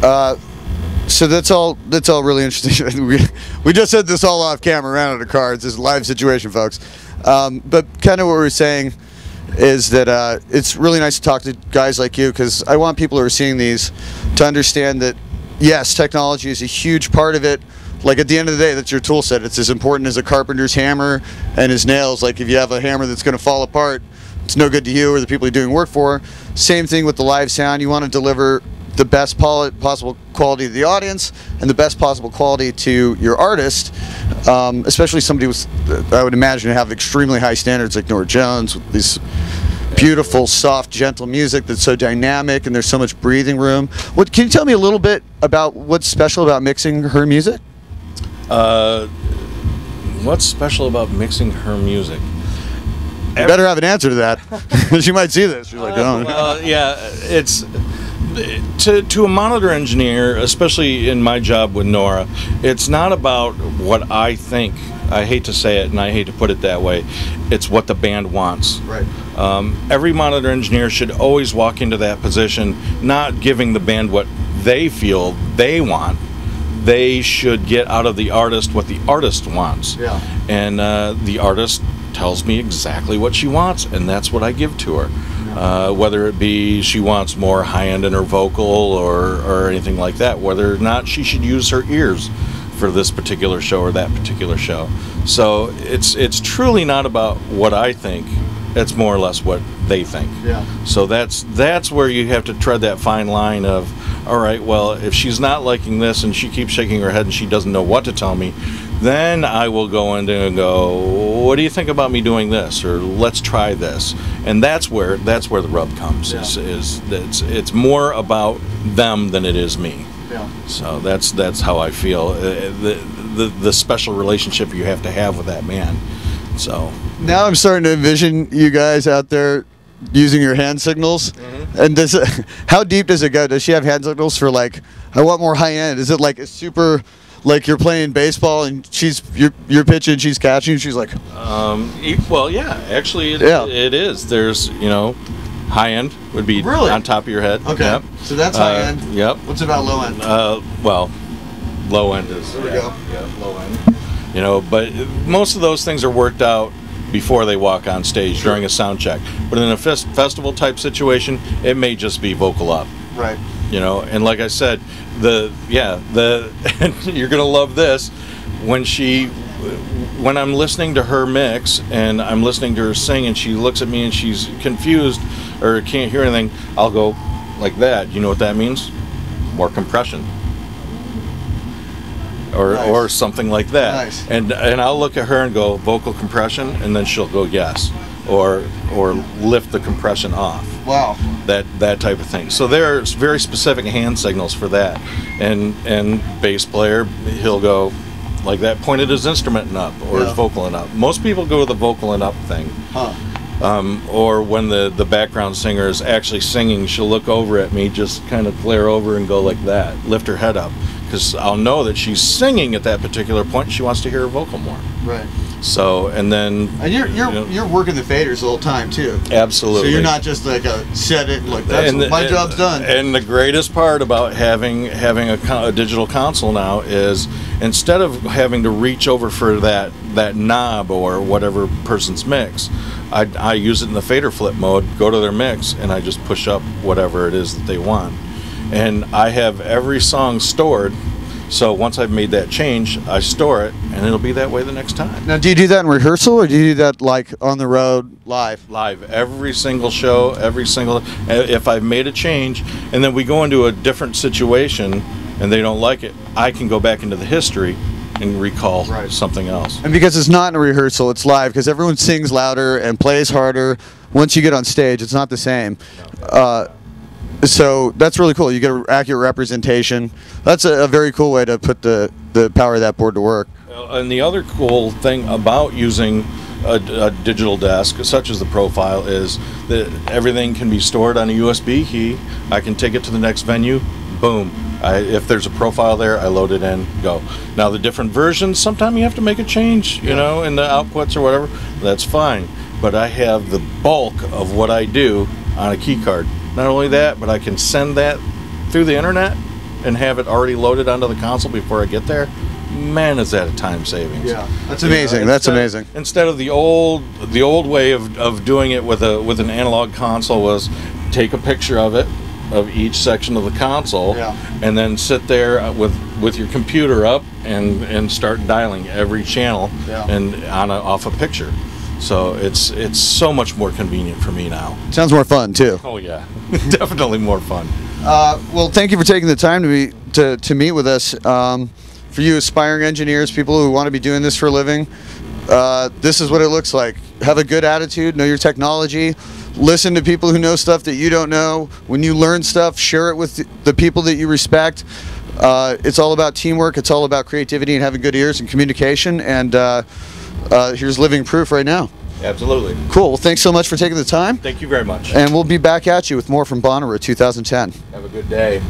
So that's all really interesting. we just said this all off camera, ran out of cards. This is a live situation, folks. But kind of what we're saying is that it's really nice to talk to guys like you, because I want people who are seeing these to understand that, yes, technology is a huge part of it. Like, at the end of the day, that's your tool set. It's as important as a carpenter's hammer and his nails. Like, if you have a hammer that's going to fall apart, it's no good to you or the people you're doing work for. Same thing with the live sound. You want to deliver the best possible quality to the audience and the best possible quality to your artist, especially somebody with, I would imagine, have extremely high standards like Norah Jones, with these beautiful, soft, gentle music that's so dynamic and there's so much breathing room. Can you tell me a little bit about what's special about mixing her music? What's special about mixing her music? You better have an answer to that. She might see this. She's like, oh. Yeah, it's to a monitor engineer, especially in my job with Norah, it's not about what I think. I hate to say it, and I hate to put it that way. It's what the band wants. Right. Every monitor engineer should always walk into that position not giving the band what they feel they want. They should get out of the artist what the artist wants. Yeah. And the artist tells me exactly what she wants, and that's what I give to her. Whether it be she wants more high-end in her vocal or anything like that, whether or not she should use her ears for this particular show or that particular show. So it's truly not about what I think. It's more or less what they think. Yeah. So that's where you have to tread that fine line of, all right, well, if she's not liking this and she keeps shaking her head and she doesn't know what to tell me, then I will go in and go, what do you think about me doing this? Or let's try this. And that's where the rub comes. Yeah. It's more about them than it is me. Yeah. So that's how I feel. The special relationship you have to have with that man. So now I'm starting to envision you guys out there using your hand signals. Mm-hmm. And how deep does it go? Does she have hand signals for, like, I want more high end? Is it like a super, like you're playing baseball and you're pitching, she's catching, she's like, well, yeah, actually it is. There's, high end would be really on top of your head. Okay. Yep. So that's high end. Yep. What's about low end? Well, low end is there we go. Yeah, low end. But most of those things are worked out before they walk on stage during a sound check. But in a festival type situation, it may just be vocal up. Right. And like I said, and you're gonna love this, when I'm listening to her mix and I'm listening to her sing and she looks at me and she's confused or can't hear anything, I'll go like that. You know what that means? More compression. Or something like that. Nice. And I'll look at her and go vocal compression, and then she'll go yes, or lift the compression off. Wow. That type of thing. So there's very specific hand signals for that. And bass player, he'll go like that, pointed his instrument and up, or his vocal and up. Most people go with the vocal and up thing. Huh. Or when the background singer is actually singing, she'll look over at me, just kind of glare over and go like that, lift her head up. Because I'll know that she's singing at that particular point and she wants to hear her vocal more. Right. So, and then... And you're working the faders the whole time, too. Absolutely. So you're not just like set it, like, my job's done. And the greatest part about having a digital console now is, instead of having to reach over for that knob or whatever person's mix, I use it in the fader flip mode, go to their mix, and I just push up whatever it is that they want. And I have every song stored, so once I've made that change, I store it, and it'll be that way the next time. Now, do you do that in rehearsal, or do you do that, like, on the road, live? Live. Every single show, if I've made a change, and then we go into a different situation, and they don't like it, I can go back into the history and recall something else. And because it's not in a rehearsal, it's live, because everyone sings louder and plays harder. Once you get on stage, it's not the same. So that's really cool. You get an accurate representation. That's a very cool way to put the power of that board to work. And the other cool thing about using a digital desk, such as the Profile, is that everything can be stored on a USB key. I can take it to the next venue, boom. If there's a profile there, I load it in, go. Now the different versions, sometimes you have to make a change, in the outputs or whatever. That's fine. But I have the bulk of what I do on a key card. Not only that, but I can send that through the internet and have it already loaded onto the console before I get there, man, is that a time savings. Yeah, that's amazing. That's amazing. Instead of the old way of doing it with an analog console was take a picture of it, of each section of the console, and then sit there with your computer up and start dialing every channel and off a picture. So it's so much more convenient for me now. Sounds more fun too. Oh yeah, definitely more fun. Well, thank you for taking the time to meet with us. For you aspiring engineers, people who want to be doing this for a living, this is what it looks like. Have a good attitude, know your technology, listen to people who know stuff that you don't know. When you learn stuff, share it with the people that you respect. It's all about teamwork, it's all about creativity and having good ears and communication, and here's living proof right now. Absolutely. Cool. Well, thanks so much for taking the time. Thank you very much. And we'll be back at you with more from Bonnaroo 2010. Have a good day.